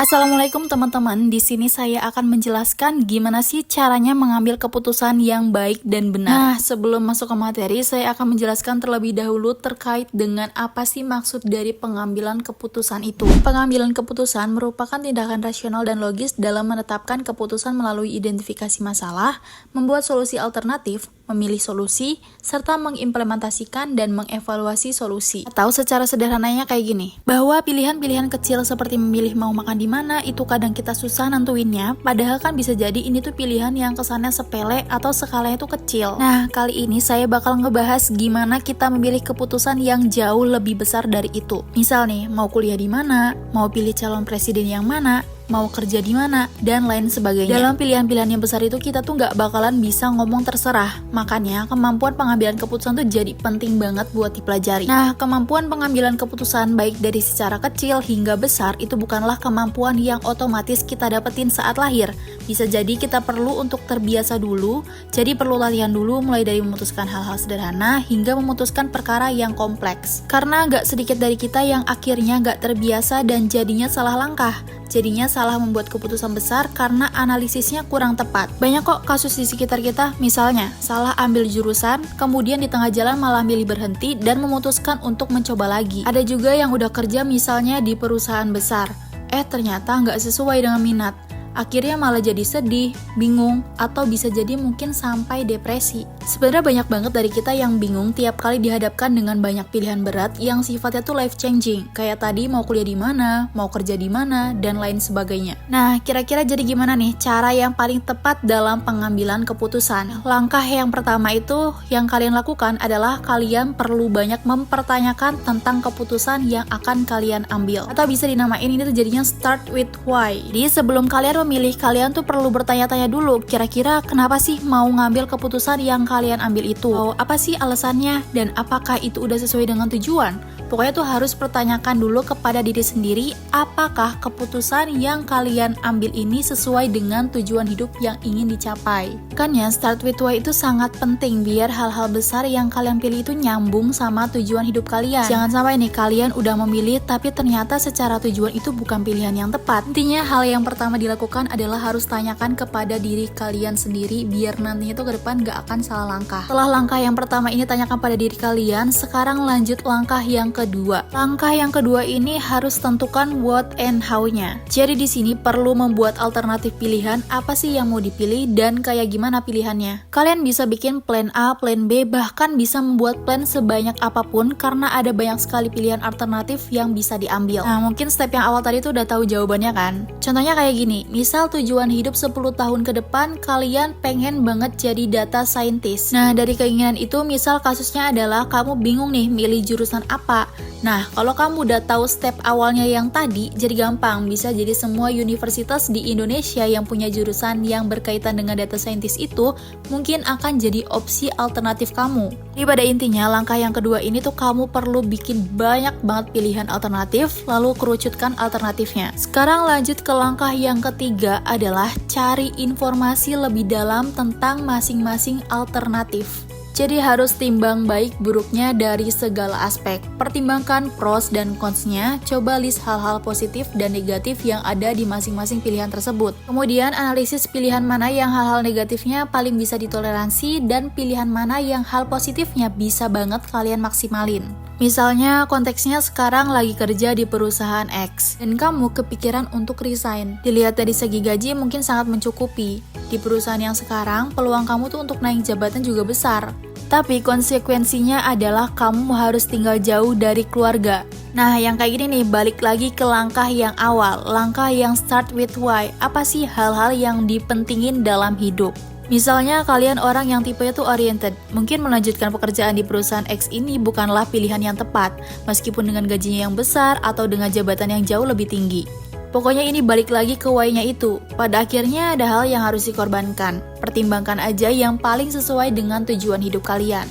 Assalamualaikum teman-teman, di sini saya akan menjelaskan gimana sih caranya mengambil keputusan yang baik dan benar. Nah, sebelum masuk ke materi, saya akan menjelaskan terlebih dahulu terkait dengan apa sih maksud dari pengambilan keputusan itu. Pengambilan keputusan merupakan tindakan rasional dan logis dalam menetapkan keputusan melalui identifikasi masalah, membuat solusi alternatif, memilih solusi, serta mengimplementasikan dan mengevaluasi solusi. Atau secara sederhananya kayak gini, bahwa pilihan-pilihan kecil seperti memilih mau makan di mana itu kadang kita susah nentuinnya, padahal kan bisa jadi ini tuh pilihan yang kesannya sepele atau skalanya tuh kecil. Nah, kali ini saya bakal ngebahas gimana kita memilih keputusan yang jauh lebih besar dari itu. Misal nih, mau kuliah di mana, mau pilih calon presiden yang mana, mau kerja di mana, dan lain sebagainya. Dalam pilihan-pilihan yang besar itu kita tuh nggak bakalan bisa ngomong terserah. Makanya kemampuan pengambilan keputusan tuh jadi penting banget buat dipelajari. Nah, kemampuan pengambilan keputusan baik dari secara kecil hingga besar itu bukanlah kemampuan yang otomatis kita dapetin saat lahir. Bisa jadi kita perlu untuk terbiasa dulu, jadi perlu latihan dulu mulai dari memutuskan hal-hal sederhana hingga memutuskan perkara yang kompleks. Karena nggak sedikit dari kita yang akhirnya nggak terbiasa dan jadinya salah langkah. Jadinya salah membuat keputusan besar karena analisisnya kurang tepat. Banyak kok kasus di sekitar kita, misalnya salah ambil jurusan, kemudian di tengah jalan malah milih berhenti dan memutuskan untuk mencoba lagi. Ada juga yang udah kerja misalnya di perusahaan besar, ternyata nggak sesuai dengan minat. Akhirnya malah jadi sedih, bingung, atau bisa jadi mungkin sampai depresi. Sebenarnya banyak banget dari kita yang bingung tiap kali dihadapkan dengan banyak pilihan berat yang sifatnya tuh life changing. Kayak tadi mau kuliah di mana, mau kerja di mana, dan lain sebagainya. Nah, kira-kira jadi gimana nih cara yang paling tepat dalam pengambilan keputusan? Langkah yang pertama itu yang kalian lakukan adalah kalian perlu banyak mempertanyakan tentang keputusan yang akan kalian ambil. Atau bisa dinamain ini tuh jadinya start with why. Jadi sebelum kalian memilih, kalian tuh perlu bertanya-tanya dulu, kira-kira kenapa sih mau ngambil keputusan yang kalian ambil itu? Apa sih alasannya? Dan apakah itu udah sesuai dengan tujuan? Pokoknya tuh harus pertanyakan dulu kepada diri sendiri, apakah keputusan yang kalian ambil ini sesuai dengan tujuan hidup yang ingin dicapai. Kan ya, start with why itu sangat penting biar hal-hal besar yang kalian pilih itu nyambung sama tujuan hidup kalian. Jangan sampai nih kalian udah memilih tapi ternyata secara tujuan itu bukan pilihan yang tepat. Intinya hal yang pertama dilakukan adalah harus tanyakan kepada diri kalian sendiri biar nantinya tuh ke depan gak akan salah langkah. Setelah langkah yang pertama ini tanyakan pada diri kalian, sekarang lanjut langkah yang kedua. Langkah yang kedua ini harus tentukan what and how-nya. Jadi di sini perlu membuat alternatif pilihan apa sih yang mau dipilih dan kayak gimana pilihannya. Kalian bisa bikin plan A, plan B, bahkan bisa membuat plan sebanyak apapun karena ada banyak sekali pilihan alternatif yang bisa diambil. Nah, mungkin step yang awal tadi tuh udah tahu jawabannya kan? Contohnya kayak gini, misal tujuan hidup 10 tahun ke depan kalian pengen banget jadi data scientist. Nah, dari keinginan itu misal kasusnya adalah kamu bingung nih milih jurusan apa. Nah, kalau kamu udah tahu step awalnya yang tadi, jadi gampang. Bisa jadi semua universitas di Indonesia yang punya jurusan yang berkaitan dengan data scientist itu mungkin akan jadi opsi alternatif kamu. Jadi pada intinya, langkah yang kedua ini tuh kamu perlu bikin banyak banget pilihan alternatif, lalu kerucutkan alternatifnya. Sekarang lanjut ke langkah yang ketiga adalah cari informasi lebih dalam tentang masing-masing alternatif. Jadi harus timbang baik buruknya dari segala aspek. Pertimbangkan pros dan cons-nya, coba list hal-hal positif dan negatif yang ada di masing-masing pilihan tersebut. Kemudian analisis pilihan mana yang hal-hal negatifnya paling bisa ditoleransi dan pilihan mana yang hal positifnya bisa banget kalian maksimalin. Misalnya konteksnya sekarang lagi kerja di perusahaan X dan kamu kepikiran untuk resign. Dilihat dari segi gaji mungkin sangat mencukupi. Di perusahaan yang sekarang peluang kamu tuh untuk naik jabatan juga besar. Tapi konsekuensinya adalah kamu harus tinggal jauh dari keluarga. Nah, yang kayak gini nih, balik lagi ke langkah yang awal, langkah yang start with why. Apa sih hal-hal yang dipentingin dalam hidup? Misalnya kalian orang yang tipenya tuh oriented, mungkin melanjutkan pekerjaan di perusahaan X ini bukanlah pilihan yang tepat, meskipun dengan gajinya yang besar atau dengan jabatan yang jauh lebih tinggi. Pokoknya ini balik lagi ke why-nya itu. Pada akhirnya ada hal yang harus dikorbankan. Pertimbangkan aja yang paling sesuai dengan tujuan hidup kalian.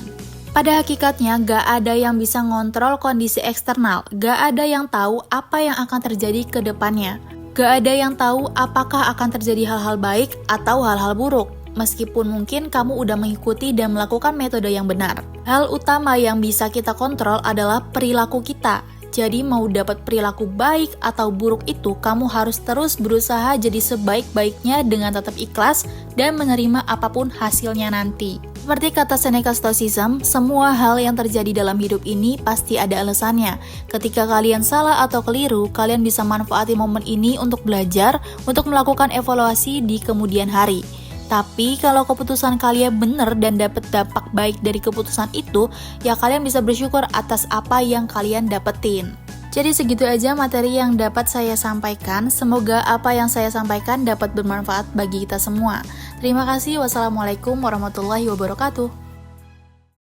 Pada hakikatnya gak ada yang bisa ngontrol kondisi eksternal, gak ada yang tahu apa yang akan terjadi ke depannya. Gak ada yang tahu apakah akan terjadi hal-hal baik atau hal-hal buruk. Meskipun mungkin kamu udah mengikuti dan melakukan metode yang benar. Hal utama yang bisa kita kontrol adalah perilaku kita. Jadi mau dapat perilaku baik atau buruk itu, kamu harus terus berusaha jadi sebaik-baiknya dengan tetap ikhlas dan menerima apapun hasilnya nanti. Seperti kata Seneca Stoicism, semua hal yang terjadi dalam hidup ini pasti ada alasannya. Ketika kalian salah atau keliru, kalian bisa manfaati momen ini untuk belajar, untuk melakukan evaluasi di kemudian hari. Tapi kalau keputusan kalian benar dan dapat dampak baik dari keputusan itu, ya kalian bisa bersyukur atas apa yang kalian dapetin. Jadi segitu aja materi yang dapat saya sampaikan. Semoga apa yang saya sampaikan dapat bermanfaat bagi kita semua. Terima kasih. Wassalamualaikum warahmatullahi wabarakatuh.